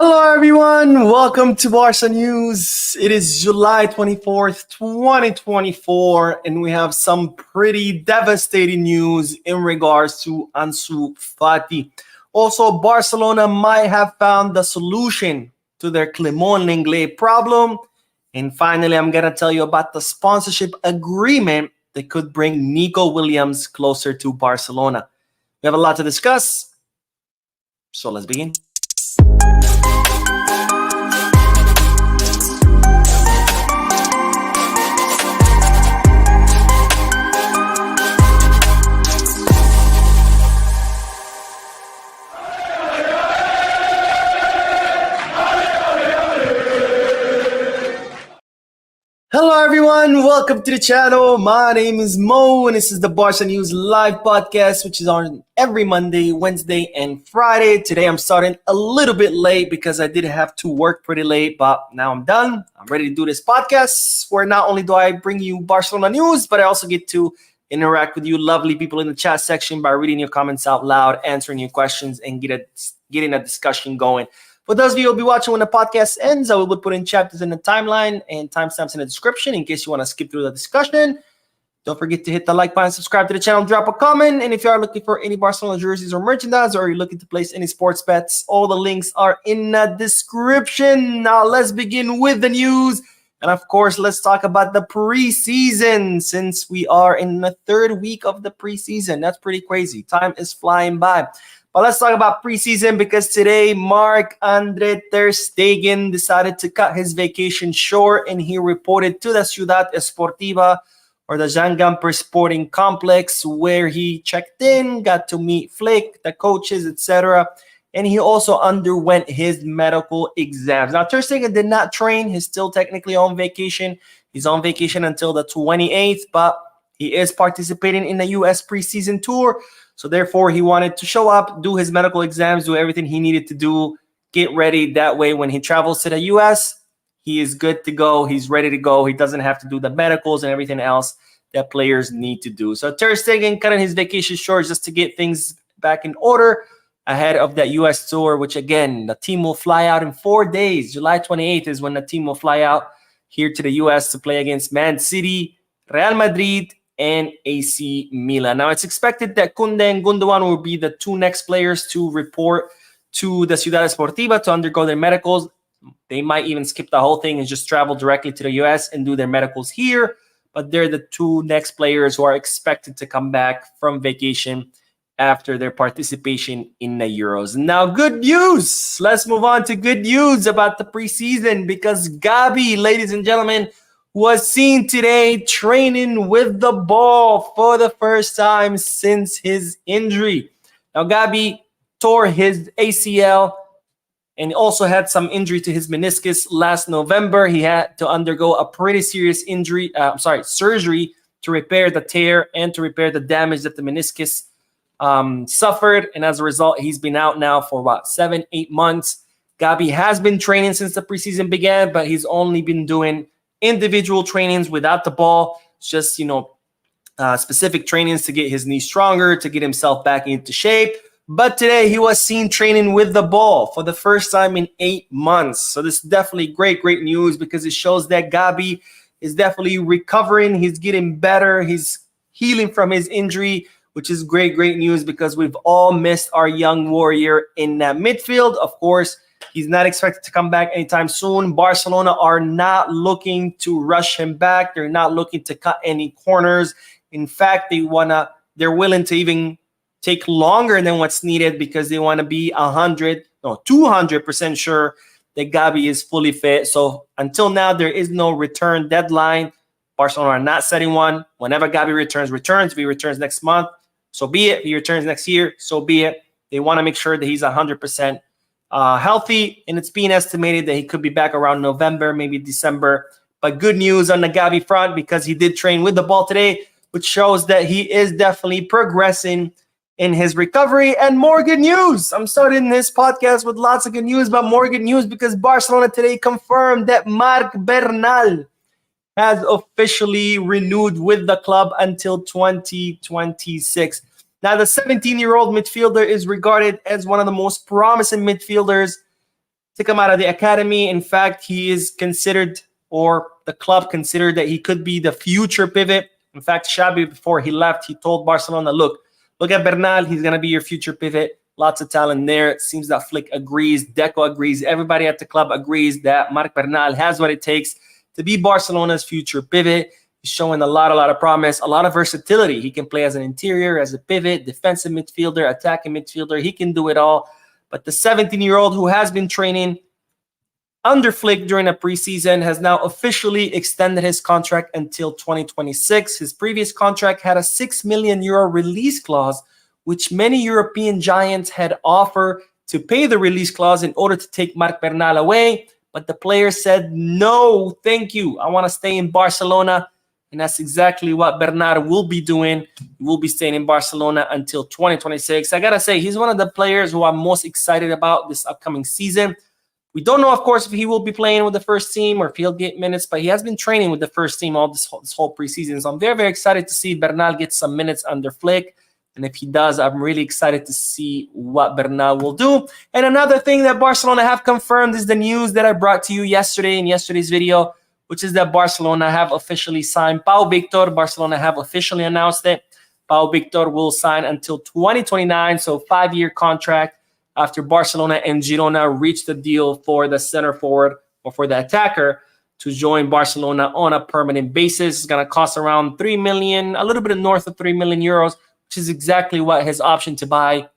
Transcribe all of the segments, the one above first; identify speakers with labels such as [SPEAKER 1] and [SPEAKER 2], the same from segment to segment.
[SPEAKER 1] Hello, everyone. Welcome to Barca News. It is July 24th, 2024, and we have some pretty devastating news in regards to Ansu Fati. Also, Barcelona might have found the solution to their Clement Lenglet problem. And finally, I'm going to tell you about the sponsorship agreement that could bring Nico Williams closer to Barcelona. We have a lot to discuss, so let's begin. Hello, everyone. Welcome to the channel. My name is Mo, and this is the Barca News live podcast, which is on every Monday, Wednesday, and Friday. Today, I'm starting a little bit late because I did have to work pretty late, but now I'm done. I'm ready to do this podcast where not only do I bring you Barcelona news, but I also get to interact with you lovely people in the chat section by reading your comments out loud, answering your questions, and getting a discussion going. For those of you who will be watching when the podcast ends, I will be putting chapters in the timeline and timestamps in the description in case you want to skip through the discussion. Don't forget to hit the like button, subscribe to the channel, drop a comment. And if you are looking for any Barcelona jerseys or merchandise, or you're looking to place any sports bets, all the links are in the description. Now let's begin with the news. And of course, let's talk about the preseason since we are in the third week of the preseason. That's pretty crazy. Time is flying by. But let's talk about preseason because today Marc-Andre ter Stegen decided to cut his vacation short, and he reported to the Ciudad Esportiva, or the Jean Gamper Sporting Complex, where he checked in, got to meet Flick, the coaches, etc. And he also underwent his medical exams. Now, ter Stegen did not train. He's still technically on vacation. He's on vacation until the 28th, but he is participating in the U.S. preseason tour. So therefore, he wanted to show up, do his medical exams, do everything he needed to do, get ready. That way, when he travels to the U.S., he is good to go. He's ready to go. He doesn't have to do the medicals and everything else that players need to do. So ter Stegen cutting his vacation short just to get things back in order ahead of that U.S. tour, which, again, the team will fly out in 4 days. July 28th is when the team will fly out here to the U.S. to play against Man City, Real Madrid, and AC Milan. Now, it's expected that Koundé and Gundogan will be the two next players to report to the Ciudad Esportiva to undergo their medicals. They might even skip the whole thing and just travel directly to the U.S. and do their medicals here. But they're the two next players who are expected to come back from vacation after their participation in the Euros. Now, good news. Let's move on to good news about the preseason because Gavi, ladies and gentlemen, was seen today training with the ball for the first time since his injury. Now, Gavi tore his ACL and also had some injury to his meniscus last November. He had to undergo a pretty serious surgery to repair the tear and to repair the damage that the meniscus suffered. And as a result, he's been out now for about 7-8 months. Gavi has been training since the preseason began, but he's only been doing individual trainings without the ball, just, specific trainings to get his knee stronger, to get himself back into shape. But today he was seen training with the ball for the first time in 8 months. So this is definitely great news because it shows that Gavi is definitely recovering. He's getting better. He's healing from his injury, which is great news because we've all missed our young warrior in that midfield. Of course, he's not expected to come back anytime soon. Barcelona are not looking to rush him back. They're not looking to cut any corners. In fact, they're willing to even take longer than what's needed because they want to be 200% sure that Gavi is fully fit. So until now, there is no return deadline. Barcelona are not setting one. Whenever Gavi returns. If he returns next month, so be it. If he returns next year, so be it. They want to make sure that he's 100% healthy, and it's being estimated that he could be back around November, maybe December. But good news on the Gavi front because he did train with the ball today, which shows that he is definitely progressing in his recovery. And more good news. I'm starting this podcast with lots of good news, but more good news because Barcelona today confirmed that Marc Bernal has officially renewed with the club until 2026. Now, the 17-year-old midfielder is regarded as one of the most promising midfielders took him out of the academy. In fact, he is considered, or the club considered, that he could be the future pivot. In fact, Xavi, before he left, he told Barcelona, look at Bernal. He's going to be your future pivot. Lots of talent there. It seems that Flick agrees. Deco agrees. Everybody at the club agrees that Marc Bernal has what it takes to be Barcelona's future pivot. He's showing a lot of promise, a lot of versatility. He can play as an interior, as a pivot, defensive midfielder, attacking midfielder. He can do it all. But the 17-year-old who has been training under Flick during a preseason has now officially extended his contract until 2026. His previous contract had a €6 million release clause, which many European giants had offered to pay the release clause in order to take Marc Bernal away. But the player said, no, thank you. I want to stay in Barcelona. And that's exactly what Bernal will be doing. He will be staying in Barcelona until 2026. I got to say, he's one of the players who I'm most excited about this upcoming season. We don't know, of course, if he will be playing with the first team or if he'll get minutes, but he has been training with the first team all this whole preseason. So I'm very, very excited to see Bernal get some minutes under Flick. And if he does, I'm really excited to see what Bernal will do. And another thing that Barcelona have confirmed is the news that I brought to you yesterday in yesterday's video, which is that Barcelona have officially signed Pau Victor. Barcelona have officially announced it. Pau Victor will sign until 2029, so 5-year contract after Barcelona and Girona reached the deal for the center forward or for the attacker to join Barcelona on a permanent basis. It's going to cost around 3 million, a little bit north of 3 million euros, which is exactly what his option to buy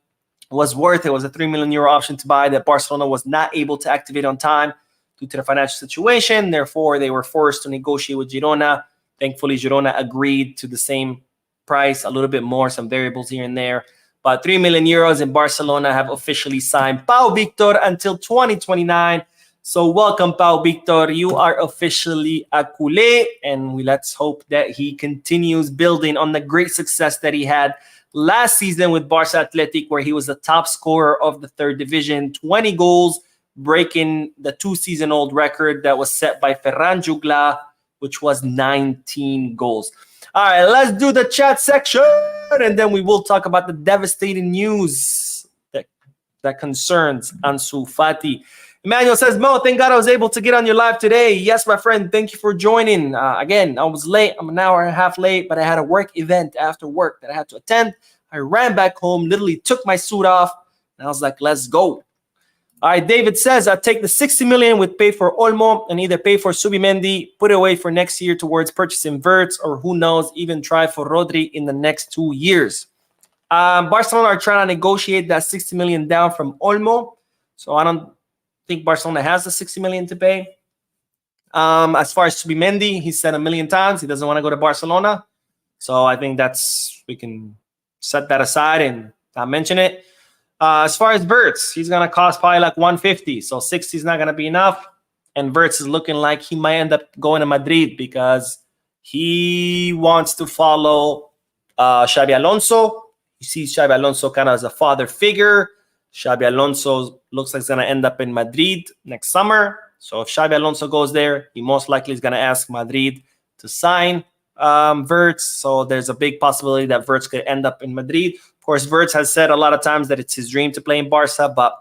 [SPEAKER 1] was worth. It was a 3 million euro option to buy that Barcelona was not able to activate on time due to the financial situation. Therefore, they were forced to negotiate with Girona. Thankfully, Girona agreed to the same price, a little bit more, some variables here and there. But 3 million euros in Barcelona have officially signed Pau Victor until 2029. So welcome, Pau Victor. You are officially a culé, and let's hope that he continues building on the great success that he had last season with Barca Athletic, where he was the top scorer of the third division, 20 goals, breaking the 2-season-old record that was set by Ferran Jugla, which was 19 goals. All right, let's do the chat section, and then we will talk about the devastating news that concerns Ansu Fati. Emmanuel says, Mo, thank God I was able to get on your live today. Yes, my friend, thank you for joining. Again, I was late. I'm an hour and a half late, but I had a work event after work that I had to attend. I ran back home, literally took my suit off, and I was like, let's go. All right, David says, I'll take the 60 million with pay for Olmo and either pay for Subimendi, put it away for next year towards purchasing Verts, or who knows, even try for Rodri in the next 2 years. Barcelona are trying to negotiate that 60 million down from Olmo. So I don't think Barcelona has the 60 million to pay. As far as Subimendi, he said a million times he doesn't want to go to Barcelona. So I think we can set that aside and not mention it. As far as Verts, he's going to cost probably like 150. So 60 is not going to be enough. And Verts is looking like he might end up going to Madrid because he wants to follow Xabi Alonso. He sees Xabi Alonso kind of as a father figure. Xabi Alonso looks like he's going to end up in Madrid next summer. So if Xabi Alonso goes there, he most likely is going to ask Madrid to sign Verts. So there's a big possibility that Verts could end up in Madrid. Of course, Verts has said a lot of times that it's his dream to play in Barca, but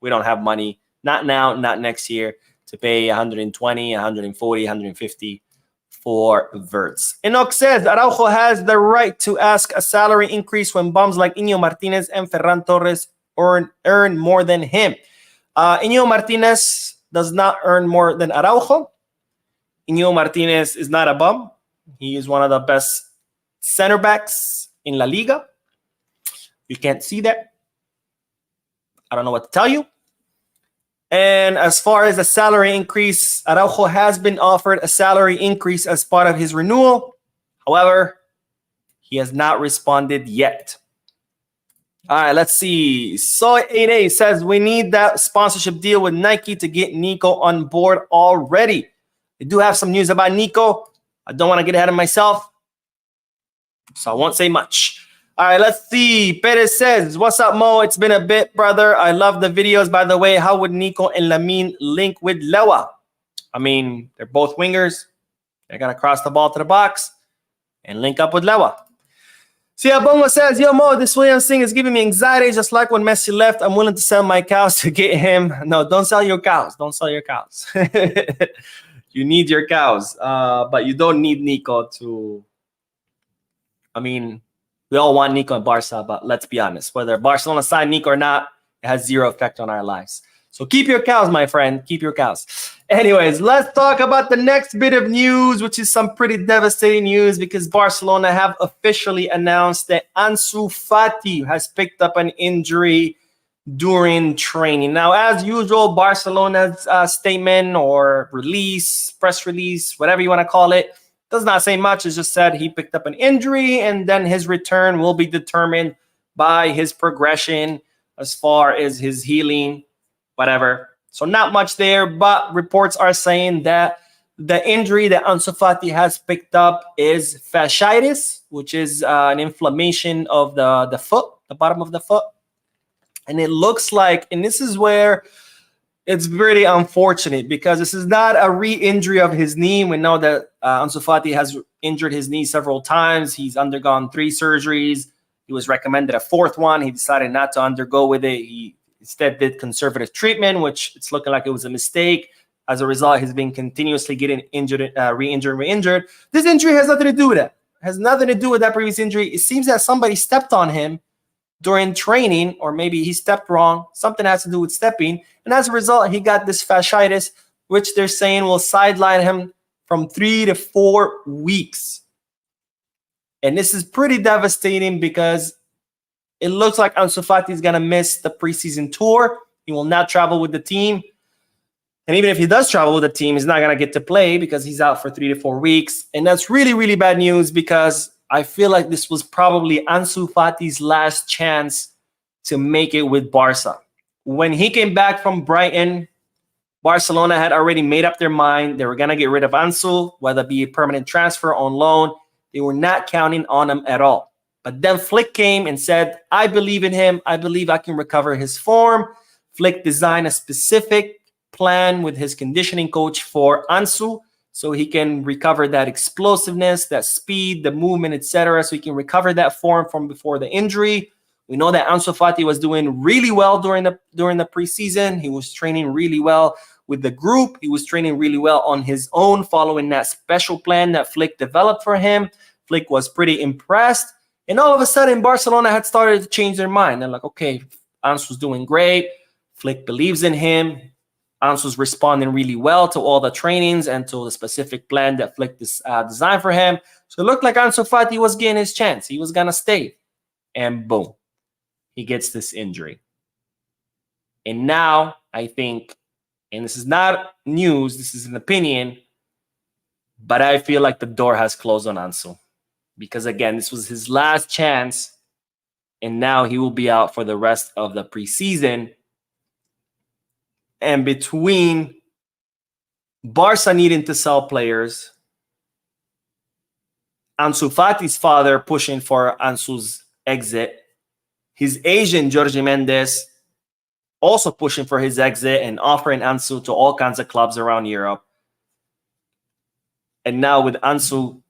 [SPEAKER 1] we don't have money, not now, not next year, to pay 120, 140, 150 for Verts. Enoch says Araujo has the right to ask a salary increase when bums like Iñigo Martinez and Ferran Torres earn more than him. Iñigo Martinez does not earn more than Araujo. Iñigo Martinez is not a bum. He is one of the best center backs in La Liga. You can't see that. I don't know what to tell you. And as far as the salary increase, Araujo has been offered a salary increase as part of his renewal. However, he has not responded yet. All right, let's see. Soy88 says, we need that sponsorship deal with Nike to get Nico on board already. We do have some news about Nico. I don't want to get ahead of myself, so I won't say much. All right, let's see. Perez says, what's up, Mo? It's been a bit, brother. I love the videos. By the way, how would Nico and Lamine link with Lewa? I mean, they're both wingers. They're going to cross the ball to the box and link up with Lewa. Sia Bongo says, yo, Mo, this Williams thing is giving me anxiety just like when Messi left. I'm willing to sell my cows to get him. No, don't sell your cows. Don't sell your cows. You need your cows. But you don't need Nico to... I mean, we all want Nico in Barca, but let's be honest. Whether Barcelona sign Nico or not, it has zero effect on our lives. So keep your cows, my friend. Keep your cows. Anyways, let's talk about the next bit of news, which is some pretty devastating news because Barcelona have officially announced that Ansu Fati has picked up an injury during training. Now, as usual, Barcelona's statement or release, press release, whatever you want to call it, does not say much. It just said he picked up an injury and then his return will be determined by his progression as far as his healing, whatever. So not much there, but reports are saying that the injury that Ansu Fati has picked up is fasciitis, which is an inflammation of the foot, the bottom of the foot. And it looks like, and this is where it's really unfortunate because this is not a re-injury of his knee. We know that Ansu Fati has injured his knee several times. He's undergone 3 surgeries. He was recommended a 4th one. He decided not to undergo with it. He instead did conservative treatment, which it's looking like it was a mistake. As a result, he's been continuously getting injured, re-injured. This injury has nothing to do with that. It has nothing to do with that previous injury. It seems that somebody stepped on him during training, or maybe he stepped wrong. Something has to do with stepping. And as a result, he got this fasciitis, which they're saying will sideline him from 3 to 4 weeks. And this is pretty devastating because it looks like Ansu Fati is going to miss the preseason tour. He will not travel with the team. And even if he does travel with the team, he's not going to get to play because he's out for 3 to 4 weeks. And that's really, really bad news because I feel like this was probably Ansu Fati's last chance to make it with Barca. When he came back from Brighton, Barcelona had already made up their mind. They were going to get rid of Ansu, whether it be a permanent transfer on loan. They were not counting on him at all. But then Flick came and said, I believe in him. I believe I can recover his form. Flick designed a specific plan with his conditioning coach for Ansu so he can recover that explosiveness, that speed, the movement, etc. So he can recover that form from before the injury. We know that Ansu Fati was doing really well during the preseason. He was training really well with the group. He was training really well on his own, following that special plan that Flick developed for him. Flick was pretty impressed. And all of a sudden, Barcelona had started to change their mind. They're like, okay, Ansu's doing great. Flick believes in him. Ansu's responding really well to all the trainings and to the specific plan that Flick designed for him. So it looked like Ansu Fati was getting his chance. He was going to stay. And boom, he gets this injury. And now I think, and this is not news, this is an opinion, but I feel like the door has closed on Ansu. Because again, this was his last chance, and now he will be out for the rest of the preseason. And between Barca needing to sell players, Ansu Fati's father pushing for Ansu's exit, his agent, Jorge Mendes, also pushing for his exit and offering Ansu to all kinds of clubs around Europe. And now with Ansu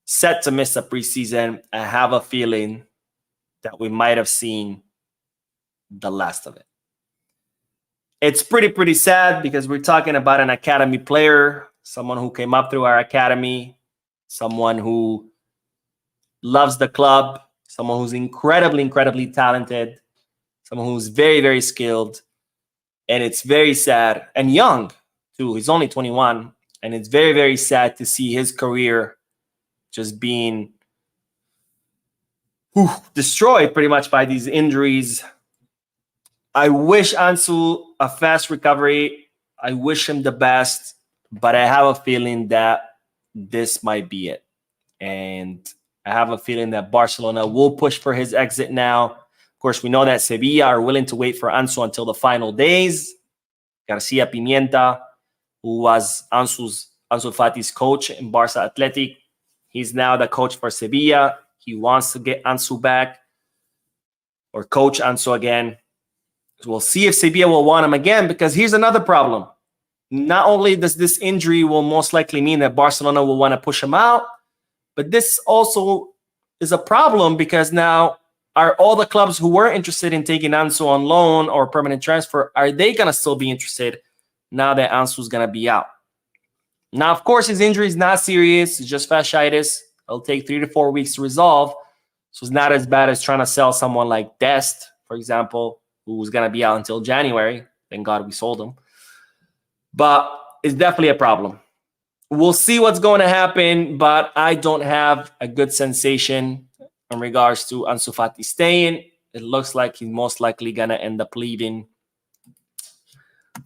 [SPEAKER 1] set to miss the preseason, I have a feeling that we might have seen the last of it. It's pretty sad because we're talking about an academy player, someone who came up through our academy, someone who loves the club, someone who's incredibly talented, someone who's very skilled. And it's very sad, and young too. He's only 21, and it's very sad to see his career just being destroyed pretty much by these injuries. I wish Ansu a fast recovery. I wish him the best, but I have a feeling that this might be it. And I have a feeling that Barcelona will push for his exit now. Of course, we know that Sevilla are willing to wait for Ansu until the final days. Garcia Pimienta, who was Ansu Fati's coach in Barca Athletic, he's now the coach for Sevilla. He wants to get Ansu back or coach Ansu again. So we'll see if Sevilla will want him again, because here's another problem. Not only does this injury will most likely mean that Barcelona will want to push him out, but this also is a problem because now are all the clubs who were interested in taking Ansu on loan or permanent transfer, are they going to still be interested now that Ansu's going to be out? Now, of course, his injury is not serious. It's just fasciitis. It'll take 3 to 4 weeks to resolve. So it's not as bad as trying to sell someone like Dest, for example, who's going to be out until January. Thank God we sold him. But it's definitely a problem. We'll see what's going to happen, but I don't have a good sensation in regards to Ansu Fati staying. It looks like he's most likely going to end up leaving.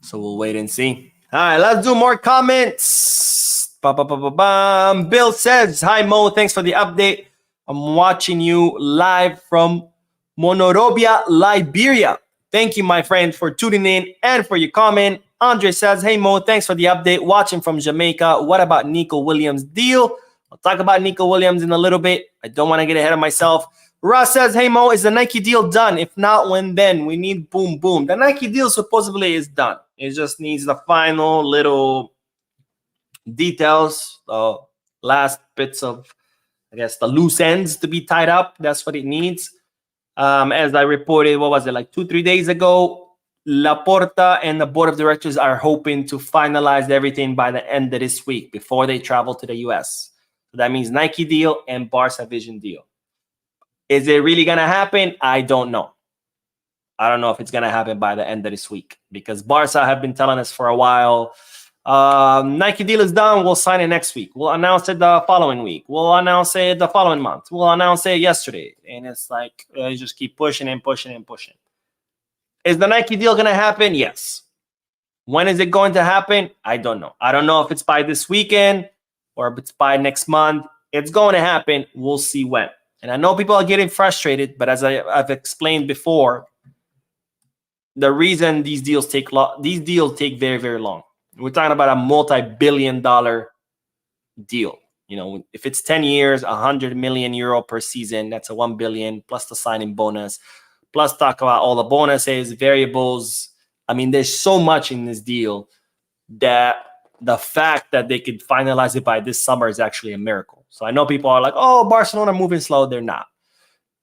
[SPEAKER 1] So we'll wait and see. All right, let's do more comments. Bill says, hi, Mo. Thanks for the update. I'm watching you live from Monrovia, Liberia. Thank you, my friend, for tuning in and for your comment. Andre says, hey, Mo, thanks for the update. Watching from Jamaica. What about Nico Williams' deal? I'll talk about Nico Williams in a little bit. I don't want to get ahead of myself. Ross says, hey, Mo, is the Nike deal done? If not, when then? We need boom, boom. The Nike deal supposedly is done. It just needs the final little details, last bits of, I guess, the loose ends to be tied up. That's what it needs. As I reported, what was it, like 2-3 days ago, Laporta and the board of directors are hoping to finalize everything by the end of this week before they travel to the US. So that means Nike deal and Barca Vision deal. Is it really going to happen? I don't know. I don't know if it's going to happen by the end of this week because Barca have been telling us for a while, Nike deal is done. We'll sign it next week. We'll announce it the following week. We'll announce it the following month. We'll announce it yesterday. And it's like, you just keep pushing and pushing and pushing. Is the Nike deal going to happen? Yes. When is it going to happen? I don't know. I don't know if it's by this weekend or if it's by next month. It's going to happen. We'll see when. And I know people are getting frustrated, but as I've explained before, the reason these deals take very, very long. We're talking about a multi-billion-dollar deal. You know, if it's 10 years, 100 million euro per season, that's a 1 billion plus the signing bonus. Plus talk about all the bonuses, variables. I mean, there's so much in this deal that the fact that they could finalize it by this summer is actually a miracle. So I know people are like, oh, Barcelona moving slow. They're not.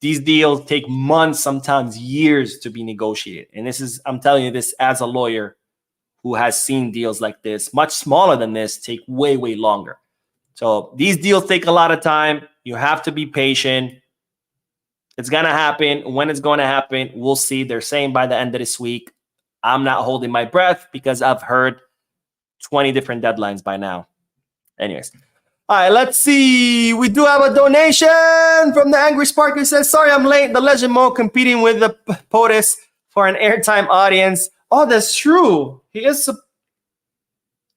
[SPEAKER 1] These deals take months, sometimes years to be negotiated. And this is, I'm telling you this as a lawyer who has seen deals like this, much smaller than this, take way, way longer. So these deals take a lot of time. You have to be patient. It's going to happen. When it's going to happen, we'll see. They're saying by the end of this week. I'm not holding my breath because I've heard 20 different deadlines by now. Anyways. All right, let's see. We do have a donation from the Angry Spark who says, sorry I'm late. The Legend Mo competing with the POTUS for an airtime audience. Oh, that's true. He is.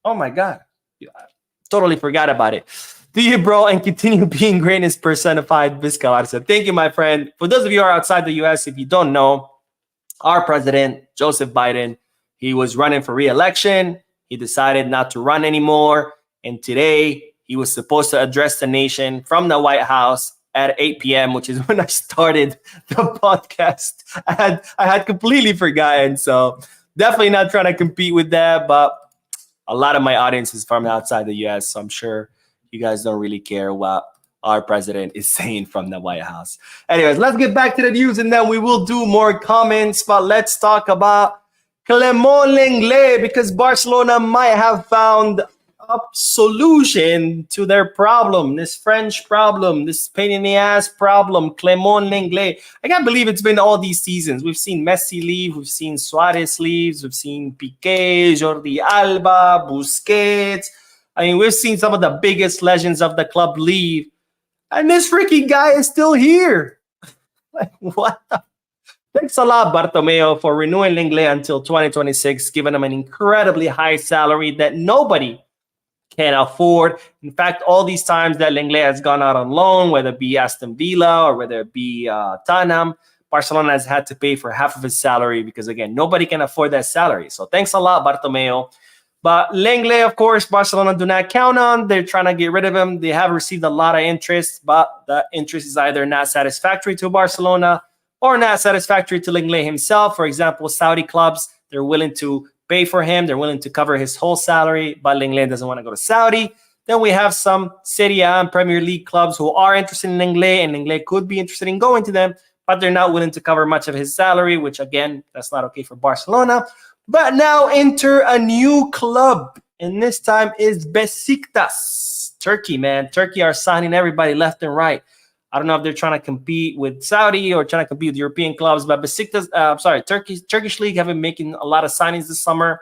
[SPEAKER 1] Oh, my God. I totally forgot about it. Do you, bro, and continue being greatness personified, Vizcarra. Thank you, my friend. For those of you who are outside the U.S., if you don't know, our president, Joseph Biden, he was running for re-election. He decided not to run anymore. And today, he was supposed to address the nation from the White House at 8 p.m., which is when I started the podcast. I had completely forgotten. So definitely not trying to compete with that. But a lot of my audience is from outside the U.S., so I'm sure you guys don't really care what our president is saying from the White House. Anyways, let's get back to the news, and then we will do more comments. But let's talk about Clement Lenglet, because Barcelona might have found a solution to their problem, this French problem, this pain in the ass problem, Clement Lenglet. I can't believe it's been all these seasons. We've seen Messi leave, we've seen Suarez leave, we've seen Piqué, Jordi Alba, Busquets. I mean, we've seen some of the biggest legends of the club leave, and this freaking guy is still here. Like, what the? Thanks a lot, Bartomeu, for renewing Lenglet until 2026, giving him an incredibly high salary that nobody can afford. In fact, all these times that Lenglet has gone out on loan, whether it be Aston Villa or whether it be Tottenham, Barcelona has had to pay for half of his salary because, again, nobody can afford that salary. So thanks a lot, Bartomeu. But Lenglet, of course, Barcelona do not count on. They're trying to get rid of him. They have received a lot of interest, but the interest is either not satisfactory to Barcelona or not satisfactory to Lenglet himself. For example, Saudi clubs, they're willing to pay for him. They're willing to cover his whole salary, but Lenglet doesn't want to go to Saudi. Then we have some Serie A and Premier League clubs who are interested in Lenglet, and Lenglet could be interested in going to them, but they're not willing to cover much of his salary, which, again, that's not okay for Barcelona. But now enter a new club, and this time is Besiktas. Turkey, man. Turkey are signing everybody left and right. I don't know if they're trying to compete with Saudi or trying to compete with European clubs, but Besiktas, Turkish league have been making a lot of signings this summer,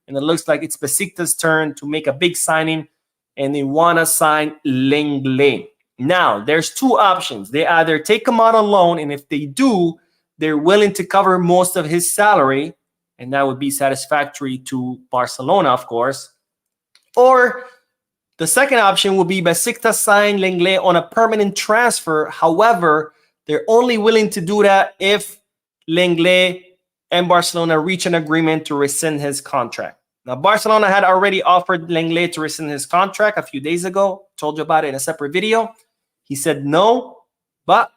[SPEAKER 1] and it looks like it's Besiktas' turn to make a big signing, and they want to sign Lenglet. Now, there's two options. They either take him out on loan, and if they do, they're willing to cover most of his salary, and that would be satisfactory to Barcelona, of course. Or the second option will be Besiktas sign Lenglet on a permanent transfer. However, they're only willing to do that if Lenglet and Barcelona reach an agreement to rescind his contract. Now, Barcelona had already offered Lenglet to rescind his contract a few days ago. Told you about it in a separate video. He said no, but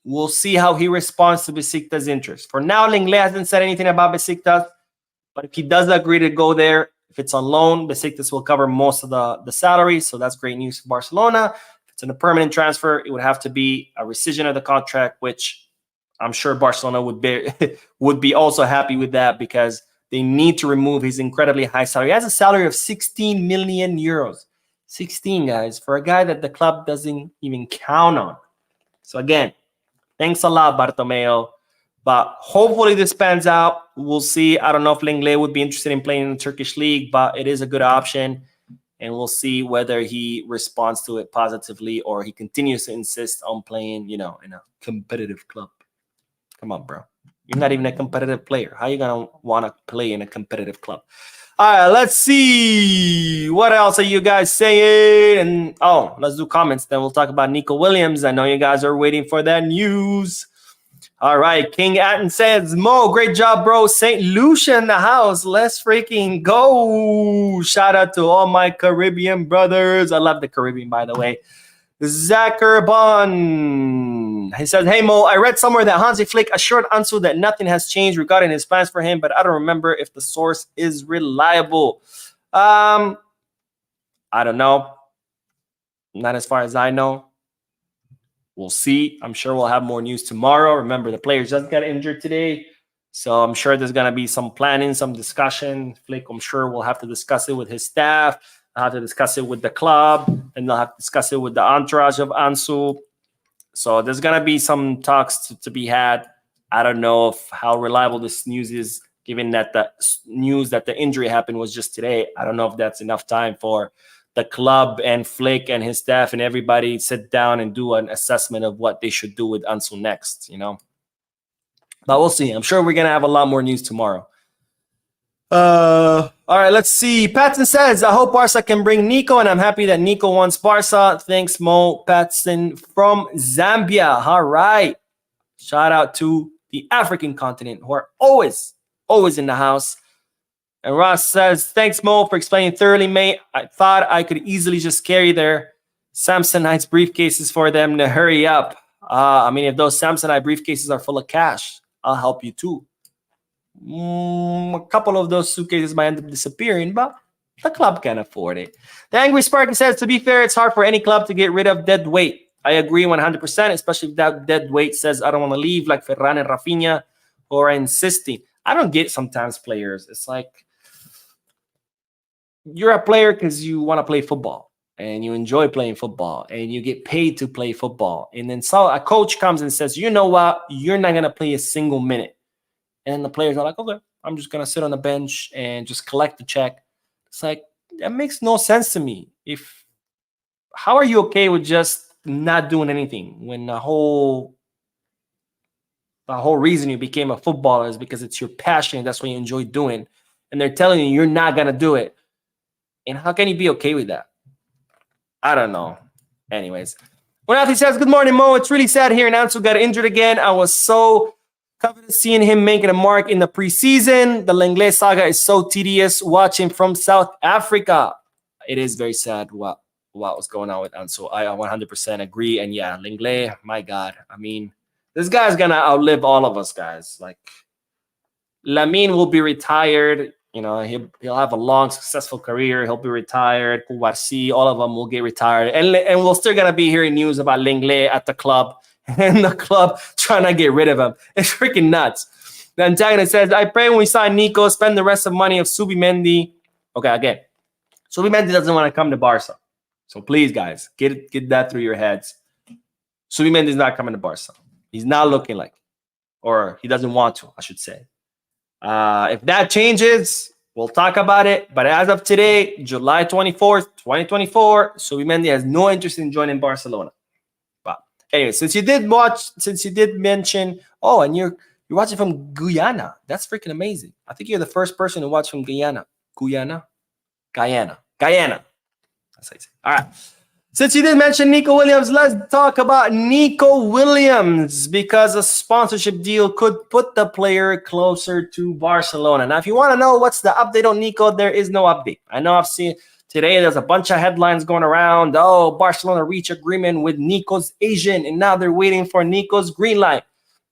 [SPEAKER 1] we'll see how he responds to Besiktas' interest. For now, Lenglet hasn't said anything about Besiktas, but if he does agree to go there, if it's on loan, Besiktas will cover most of the salary, so that's great news for Barcelona. If it's in a permanent transfer, it would have to be a rescission of the contract, which I'm sure Barcelona would be also happy with that because they need to remove his incredibly high salary. He has a salary of 16 million euros. 16, guys, for a guy that the club doesn't even count on. So again, thanks a lot, Bartomeu. But hopefully this pans out. We'll see. I don't know if Lenglet would be interested in playing in the Turkish league, but it is a good option. And we'll see whether he responds to it positively or he continues to insist on playing, in a competitive club. Come on, bro. You're not even a competitive player. How are you going to want to play in a competitive club? All right, let's see. What else are you guys saying? And let's do comments. Then we'll talk about Nico Williams. I know you guys are waiting for that news. All right, King Atten says, Mo, great job, bro. St. Lucia in the house. Let's freaking go. Shout out to all my Caribbean brothers. I love the Caribbean, by the way. Zacherbon. He says, hey, Mo, I read somewhere that Hansi Flick assured Ansu that nothing has changed regarding his plans for him, but I don't remember if the source is reliable. I don't know. Not as far as I know. We'll see. I'm sure we'll have more news tomorrow. Remember, the players just got injured today. So I'm sure there's going to be some planning, some discussion. Flick, I'm sure we'll have to discuss it with his staff. I'll have to discuss it with the club. And they'll have to discuss it with the entourage of Ansu. So there's going to be some talks to be had. I don't know how reliable this news is, given that the news that the injury happened was just today. I don't know if that's enough time for the club and Flick and his staff and everybody sit down and do an assessment of what they should do with Ansu next, But we'll see. I'm sure we're going to have a lot more news tomorrow. All right, let's see. Patson says, I hope Barca can bring Nico, and I'm happy that Nico wants Barca. Thanks, Mo. Patson from Zambia. All right. Shout out to the African continent who are always in the house. And Ross says, thanks, Mo, for explaining thoroughly, mate. I thought I could easily just carry their Samsonite briefcases for them to hurry up. If those Samsonite briefcases are full of cash, I'll help you too. A couple of those suitcases might end up disappearing, but the club can afford it. The Angry Sparky says, to be fair, it's hard for any club to get rid of dead weight. I agree 100%, especially if that dead weight says, I don't want to leave, like Ferran and Rafinha, who are insisting. I don't get sometimes players. It's like, you're a player because you want to play football and you enjoy playing football and you get paid to play football. And then a coach comes and says, you know what? You're not going to play a single minute. And the players are like, okay, I'm just going to sit on the bench and just collect the check. It's like, that makes no sense to me. How are you okay with just not doing anything when the whole reason you became a footballer is because it's your passion. That's what you enjoy doing. And they're telling you you're not going to do it. And how can you be okay with that? I don't know. Anyways. He says, good morning, Mo. It's really sad hearing Ansu got injured again. I was so covetous seeing him making a mark in the preseason. The Lenglet saga is so tedious watching from South Africa. It is very sad what was going on with Ansu. I 100% agree. And yeah, Lenglet, my God. This guy's going to outlive all of us, guys. Like, Lamine will be retired He'll have a long, successful career. He'll be retired. Kouarsi, all of them will get retired. And we're still going to be hearing news about Lenglet at the club and the club trying to get rid of him. It's freaking nuts. The antagonist says, I pray when we sign Nico, spend the rest of money of Subimendi. Okay, again. Subimendi doesn't want to come to Barca. So please, guys, get that through your heads. Subimendi is not coming to Barca. He's not looking like it. Or he doesn't want to, I should say. If that changes, we'll talk about it. But as of today, July 24th, 2024, Subimendi has no interest in joining Barcelona. But anyway, since you did mention, and you're watching from Guyana. That's freaking amazing. I think you're the first person to watch from Guyana. Guyana. That's how you say it. All right. Since you did mention Nico Williams, let's talk about Nico Williams because a sponsorship deal could put the player closer to Barcelona. Now, if you want to know what's the update on Nico, there is no update. I know I've seen today there's a bunch of headlines going around. Oh, Barcelona reached agreement with Nico's agent, and now they're waiting for Nico's green light.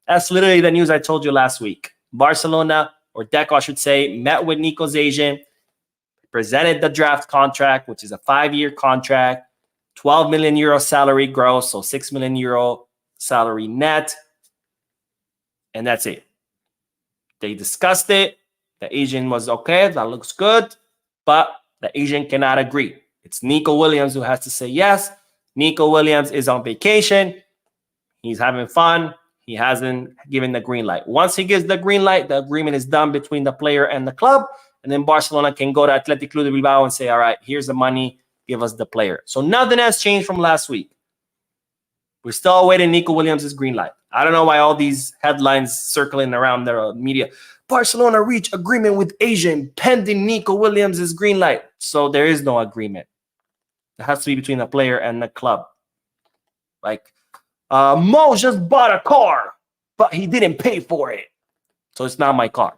[SPEAKER 1] That's literally the news I told you last week. Barcelona, or Deco, I should say, met with Nico's agent, presented the draft contract, which is a 5-year contract. 12 million euro salary gross, so 6 million euro salary net. And that's it. They discussed it. The agent was okay. That looks good. But the agent cannot agree. It's Nico Williams who has to say yes. Nico Williams is on vacation. He's having fun. He hasn't given the green light. Once he gives the green light, the agreement is done between the player and the club. And then Barcelona can go to Athletic Club de Bilbao and say, all right, here's the money. Give us the player. So nothing has changed from last week. We're still awaiting Nico Williams' green light. I don't know why all these headlines circling around the media. Barcelona reach agreement with agent pending Nico Williams' green light. So there is no agreement. It has to be between the player and the club. Like, Mo just bought a car, but he didn't pay for it. So it's not my car.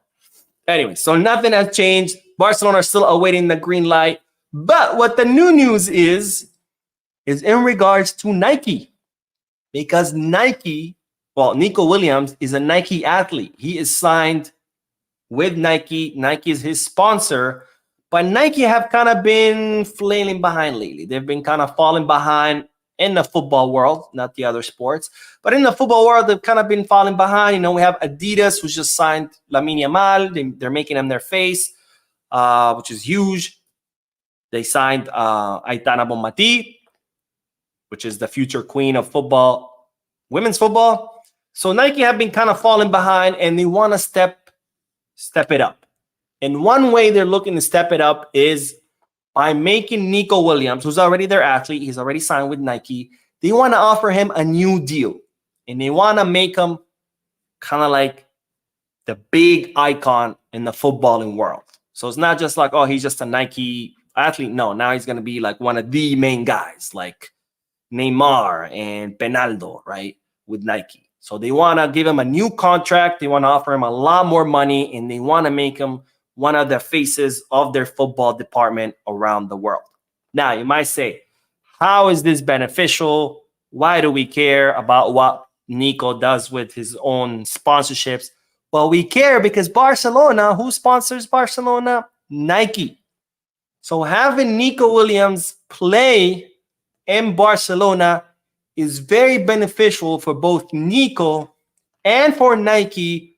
[SPEAKER 1] Anyway, so nothing has changed. Barcelona are still awaiting the green light. But what the new news is in regards to Nike. Because Nico Williams is a Nike athlete. He is signed with Nike. Nike is his sponsor. But Nike have kind of been flailing behind lately. They've been kind of falling behind in the football world, not the other sports. But in the football world, they've kind of been falling behind. We have Adidas, who's just signed Lamine Yamal. They're making him their face, which is huge. They signed Aitana Bonmati, which is the future queen of football, women's football. So Nike have been kind of falling behind, and they want to step it up. And one way they're looking to step it up is by making Nico Williams, who's already their athlete, he's already signed with Nike. They want to offer him a new deal, and they want to make him kind of like the big icon in the footballing world. So it's not just like, oh, he's just a Nike athlete. No, now he's going to be like one of the main guys, like Neymar and Penaldo, right, with Nike. So they want to give him a new contract. They want to offer him a lot more money, and they want to make him one of the faces of their football department around the world. Now, you might say, how is this beneficial? Why do we care about what Nico does with his own sponsorships? Well, we care because Barcelona, who sponsors Barcelona? Nike. So having Nico Williams play in Barcelona is very beneficial for both Nico and for Nike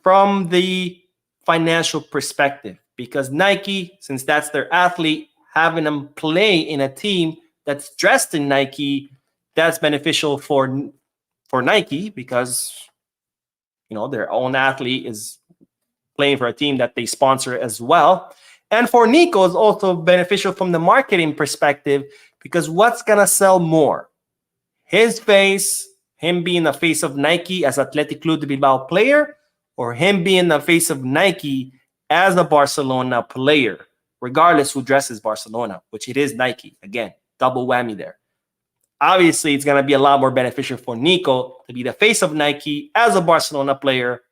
[SPEAKER 1] from the financial perspective. Because Nike, since that's their athlete, having them play in a team that's dressed in Nike, that's beneficial for Nike because, their own athlete is playing for a team that they sponsor as well. And for Nico, it's also beneficial from the marketing perspective because what's going to sell more? His face, him being the face of Nike as Athletic Club de Bilbao player, or him being the face of Nike as a Barcelona player, regardless who dresses Barcelona, which it is Nike. Again, double whammy there. Obviously, it's going to be a lot more beneficial for Nico to be the face of Nike as a Barcelona player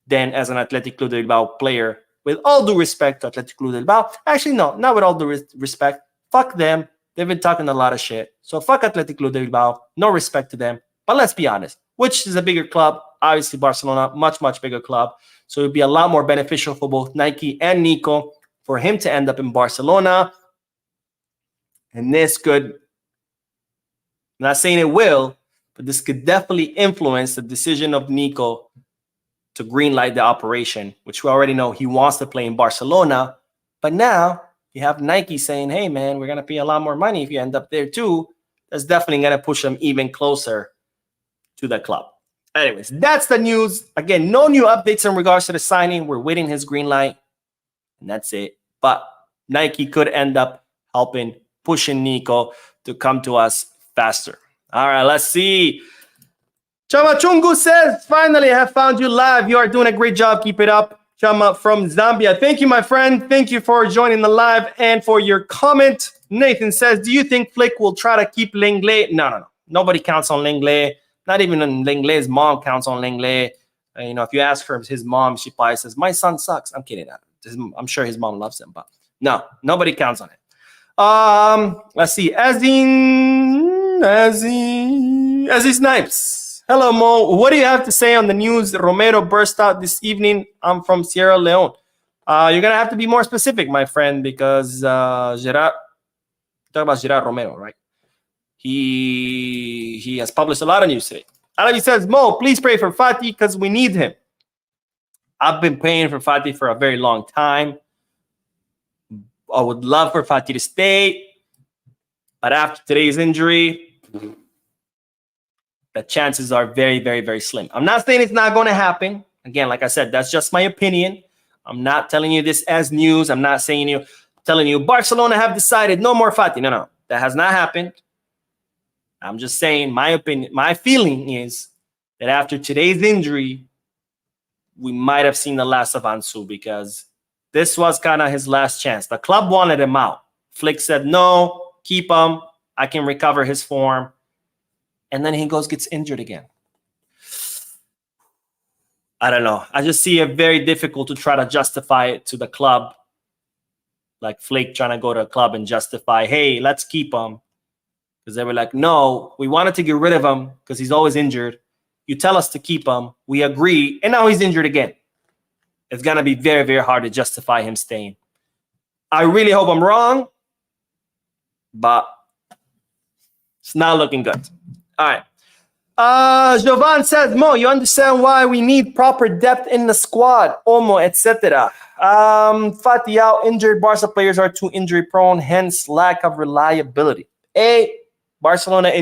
[SPEAKER 1] than as an Athletic Club de Bilbao player. With all due respect to Athletic Club de Bilbao. Actually, no, not with all due respect. Fuck them. They've been talking a lot of shit. So fuck Athletic Club de Bilbao. No respect to them. But let's be honest. Which is a bigger club? Obviously, Barcelona, much, much bigger club. So it would be a lot more beneficial for both Nike and Nico for him to end up in Barcelona. And this could, I'm not saying it will, but this could definitely influence the decision of Nico to greenlight the operation, which we already know he wants to play in Barcelona. But now you have Nike saying, hey, man, we're going to pay a lot more money if you end up there too. That's definitely going to push him even closer to the club. Anyways, that's the news. Again, no new updates in regards to the signing. We're waiting his green light, and that's it. But Nike could end up helping, pushing Nico to come to us faster. All right, let's see. Chama Chungu says, finally, I have found you live. You are doing a great job. Keep it up. Chama from Zambia. Thank you, my friend. Thank you for joining the live and for your comment. Nathan says, do you think Flick will try to keep Lenglet? No. Nobody counts on Lenglet. Not even Lenglet's mom counts on Lenglet. If you ask for his mom, she probably says, my son sucks. I'm kidding. I'm sure his mom loves him, but no, nobody counts on it. Let's see. Azzy Snipes. Hello, Mo. What do you have to say on the news? Romero burst out this evening. I'm from Sierra Leone. You're going to have to be more specific, my friend, because Gerard, talk about Gerard Romero, right? He has published a lot of news today. Alavi says, Mo, please pray for Fati because we need him. I've been praying for Fati for a very long time. I would love for Fati to stay. But after today's injury, the chances are very, very, very slim. I'm not saying it's not going to happen. Again, like I said, that's just my opinion. I'm not telling you this as news. I'm not telling you Barcelona have decided no more Fati. No. That has not happened. I'm just saying my opinion. My feeling is that after today's injury, we might have seen the last of Ansu because this was kind of his last chance. The club wanted him out. Flick said, no, keep him. I can recover his form. And then he gets injured again. I don't know. I just see it very difficult to try to justify it to the club. Like Flick trying to go to a club and justify, hey, let's keep him. Because they were like, no, we wanted to get rid of him because he's always injured. You tell us to keep him. We agree. And now he's injured again. It's going to be very, very hard to justify him staying. I really hope I'm wrong. But it's not looking good. All right. Jovan says, Mo, you understand why we need proper depth in the squad, Olmo, etc. Fati out, injured Barca players are too injury prone, hence lack of reliability. Barcelona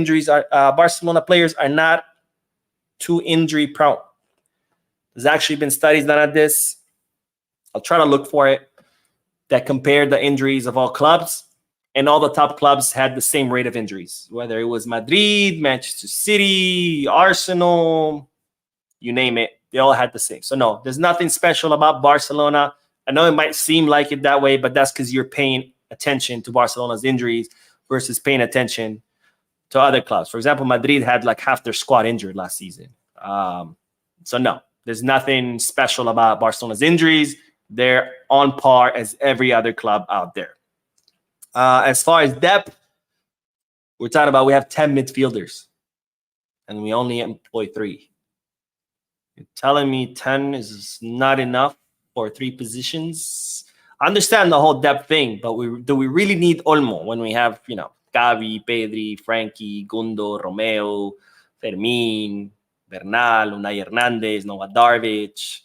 [SPEAKER 1] players are not too injury prone. There's actually been studies done on this. I'll try to look for it that compared the injuries of all clubs. And all the top clubs had the same rate of injuries, whether it was Madrid, Manchester City, Arsenal, you name it. They all had the same. So, no, there's nothing special about Barcelona. I know it might seem like it that way, but that's because you're paying attention to Barcelona's injuries versus paying attention to other clubs. For example, Madrid had like half their squad injured last season. So, no, there's nothing special about Barcelona's injuries. They're on par as every other club out there. As far as depth, we're talking about we have 10 midfielders and we only employ 3. You're telling me 10 is not enough for 3 positions? I understand the whole depth thing, but do we really need Olmo when we have, Gavi, Pedri, Frankie, Gundo, Romeo, Fermin, Bernal, Unai Hernandez, Noah Darvic?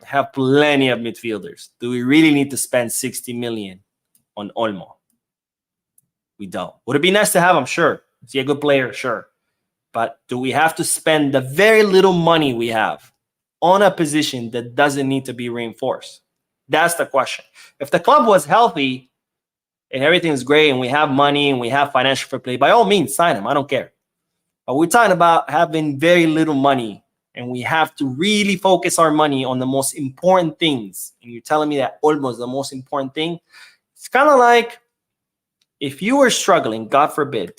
[SPEAKER 1] Have plenty of midfielders. Do we really need to spend 60 million on Olmo? We don't. Would it be nice to have him? Sure. Is he a good player? Sure. But do we have to spend the very little money we have on a position that doesn't need to be reinforced? That's the question. If the club was healthy and everything is great and we have money and we have financial fair play, by all means, sign him. I don't care. But we're talking about having very little money and we have to really focus our money on the most important things. And you're telling me that Olmo is the most important thing? It's kind of like if you were struggling, God forbid,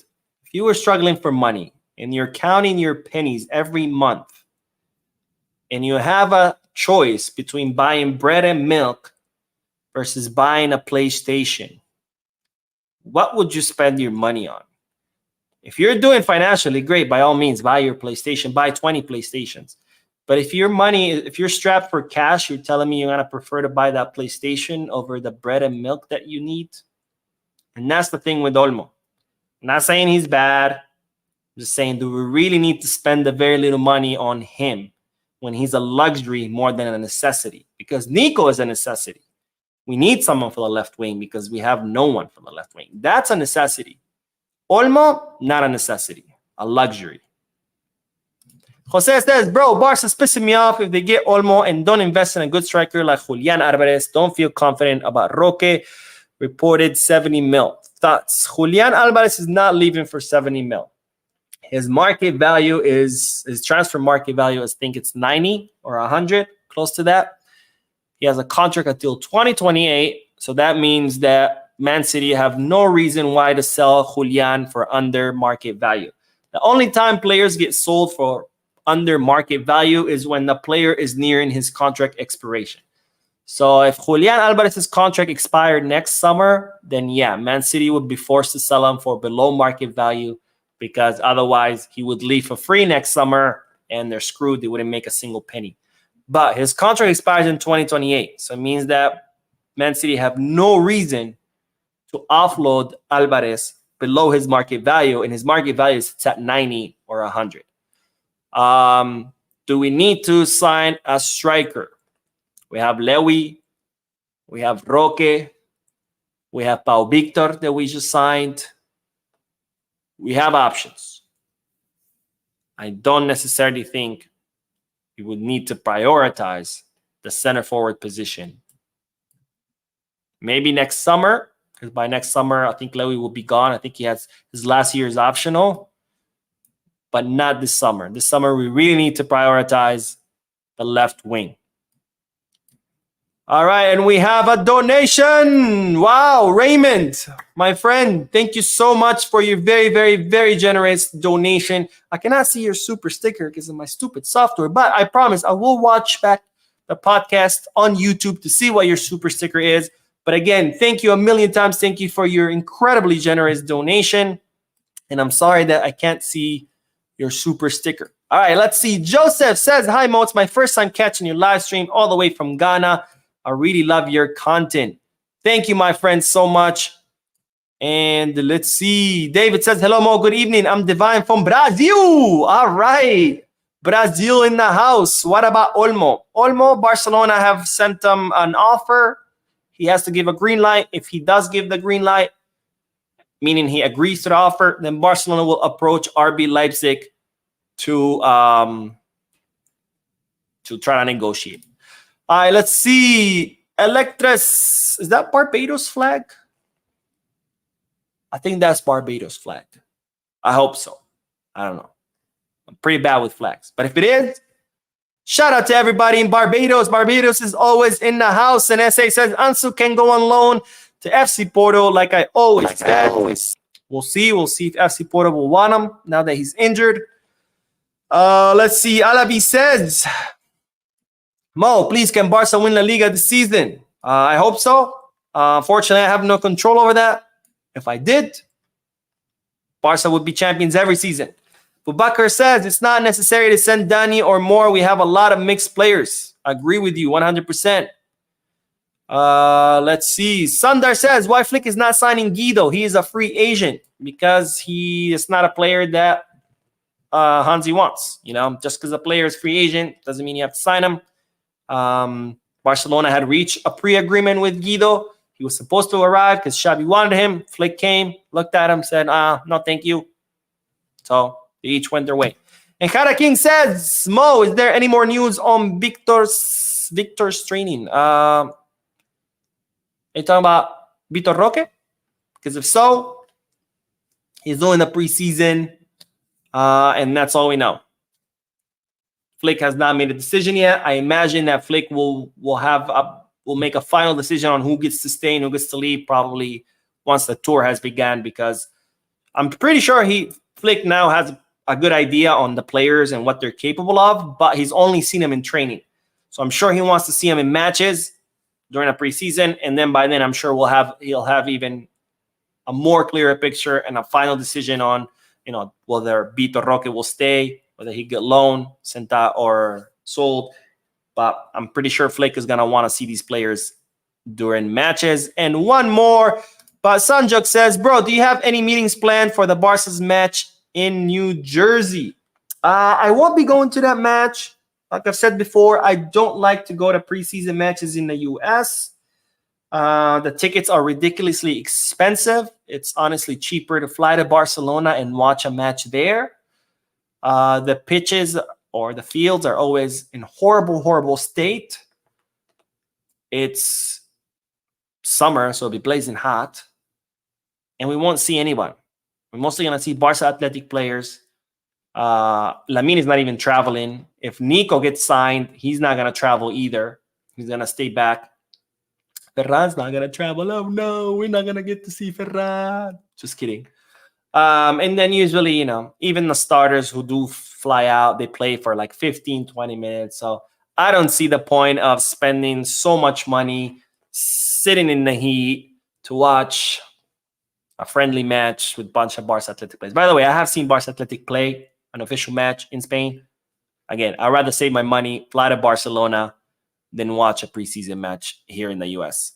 [SPEAKER 1] if you were struggling for money and you're counting your pennies every month and you have a choice between buying bread and milk versus buying a PlayStation, what would you spend your money on? If you're doing financially great, by all means, buy your PlayStation, buy 20 PlayStations. But if you're strapped for cash, you're telling me you're going to prefer to buy that PlayStation over the bread and milk that you need? And that's the thing with Olmo. I'm not saying he's bad. I'm just saying, do we really need to spend the very little money on him when he's a luxury more than a necessity? Because Nico is a necessity. We need someone for the left wing because we have no one for the left wing. That's a necessity. Olmo, not a necessity, a luxury. Jose says, bro, Barca's pissing me off if they get Olmo and don't invest in a good striker like Julian Alvarez. Don't feel confident about Roque. Reported 70 mil. Thoughts? Julian Alvarez is not leaving for 70 mil. His market value his transfer market value, I think it's 90 or 100, close to that. He has a contract until 2028. So that means that Man City have no reason why to sell Julian for under market value. The only time players get sold for under market value is when the player is nearing his contract expiration. So if Julian Alvarez's contract expired next summer, then yeah, Man City would be forced to sell him for below market value because otherwise he would leave for free next summer and they're screwed. They wouldn't make a single penny. But his contract expires in 2028. So it means that Man City have no reason to offload Alvarez below his market value, and his market value is at 90 or 100. Do we need to sign a striker? We have Lewy, we have Roque, we have Pau Victor that we just signed. We have options. I don't necessarily think we would need to prioritize the center forward position. Maybe next summer, because by next summer, I think Lewy will be gone. I think he has his last year is optional, but not this summer. This summer, we really need to prioritize the left wing. All right, and we have a donation. Wow, Raymond, my friend, thank you so much for your very, very, very generous donation. I cannot see your super sticker because of my stupid software, but I promise I will watch back the podcast on YouTube to see what your super sticker is. But again, thank you a million times. Thank you for your incredibly generous donation. And I'm sorry that I can't see your super sticker. All right, let's see. Joseph says, hi, Mo. It's my first time catching your live stream all the way from Ghana. I really love your content. Thank you, my friend, so much. And let's see. David says, hello, Mo. Good evening. I'm Divine from Brazil. All right. Brazil in the house. What about Olmo? Olmo, Barcelona have sent him an offer. He has to give a green light. If he does give the green light, meaning he agrees to the offer, then Barcelona will approach RB Leipzig to try to negotiate. All right, let's see. Electras, is that Barbados flag? I think that's Barbados flag. I hope so. I don't know. I'm pretty bad with flags. But if it is, shout out to everybody in Barbados. Barbados is always in the house. And SA says Ansu can go on loan to FC Porto like I always said. We'll see. We'll see if FC Porto will want him now that he's injured. Let's see. Alavi says, Mo, please, can Barca win La Liga this season? I hope so. Unfortunately, I have no control over that. If I did, Barca would be champions every season. Bubakar says, it's not necessary to send Danny or more. We have a lot of mixed players. I agree with you 100%. Let's see. Sundar says, why Flick is not signing Guido? He is a free agent because he is not a player that Hansi wants. You know, just because a player is free agent doesn't mean you have to sign him. Barcelona had reached a pre-agreement with Guido. He was supposed to arrive because Xavi wanted him. Flick came, looked at him, said, no, thank you. So they each went their way. And Kara King says, Mo, is there any more news on Victor's training? Are you talking about Vitor Roque? Because if so, he's doing the preseason, and that's all we know. Flick has not made a decision yet. I imagine that Flick will make a final decision on who gets to stay and who gets to leave probably once the tour has begun, because I'm pretty sure Flick now has a good idea on the players and what they're capable of, but he's only seen them in training. So I'm sure he wants to see them in matches during a preseason, and then by then I'm sure he'll have even a more clearer picture and a final decision on whether Vitor Roque will stay, whether he get loaned, sent out, or sold. But I'm pretty sure Flick is going to want to see these players during matches. And one more. But Sanjok says, bro, do you have any meetings planned for the Barca's match in New Jersey? I won't be going to that match. Like I've said before, I don't like to go to preseason matches in the U.S. The tickets are ridiculously expensive. It's honestly cheaper to fly to Barcelona and watch a match there. The pitches or the fields are always in horrible, horrible state. It's summer, so it'll be blazing hot. And we won't see anyone. We're mostly going to see Barca Athletic players. Lamine is not even traveling. If Nico gets signed, he's not going to travel either. He's going to stay back. Ferran's not going to travel. Oh, no, we're not going to get to see Ferran. Just kidding. And then usually, even the starters who do fly out, they play for like 15, 20 minutes. So I don't see the point of spending so much money sitting in the heat to watch a friendly match with a bunch of Barca Athletic players. By the way, I have seen Barca Athletic play an official match in Spain. Again, I'd rather save my money, fly to Barcelona, than watch a preseason match here in the U.S.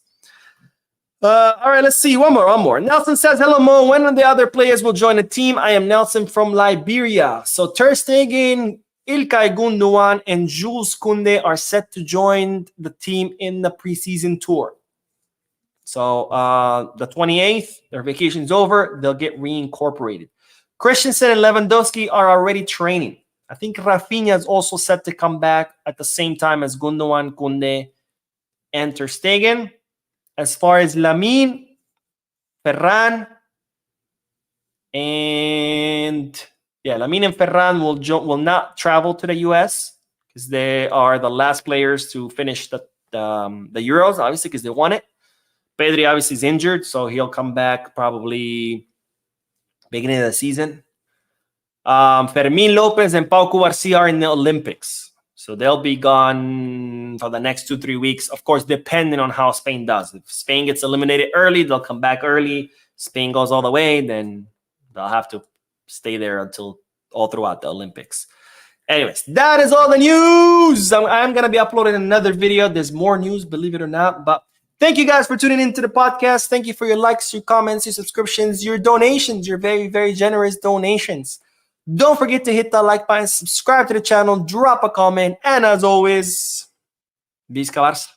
[SPEAKER 1] All right, let's see. One more. Nelson says, hello, Mo. When the other players will join the team? I am Nelson from Liberia. So Ter Stegen, Ilkay Gundogan, and Jules Koundé are set to join the team in the preseason tour. So the 28th, their vacation's over. They'll get reincorporated. Christensen and Lewandowski are already training. I think Rafinha is also set to come back at the same time as Gundogan, Koundé, and Ter Stegen. As far as Lamine, Ferran, and Ferran will not travel to the U.S. because they are the last players to finish the Euros, obviously, because they won it. Pedri obviously is injured, so he'll come back probably beginning of the season. Fermin Lopez and Pau Cubarsí are in the Olympics. So they'll be gone for the next 2-3 weeks, of course, depending on how Spain does. If Spain gets eliminated early, they'll come back early. Spain goes all the way, then they'll have to stay there until all throughout the Olympics. Anyways, that is all the news. I'm going to be uploading another video. There's more news, believe it or not. But thank you guys for tuning into the podcast. Thank you for your likes, your comments, your subscriptions, your donations, your very, very generous donations. Don't forget to hit that like button, subscribe to the channel, drop a comment, and as always, Visca Barça.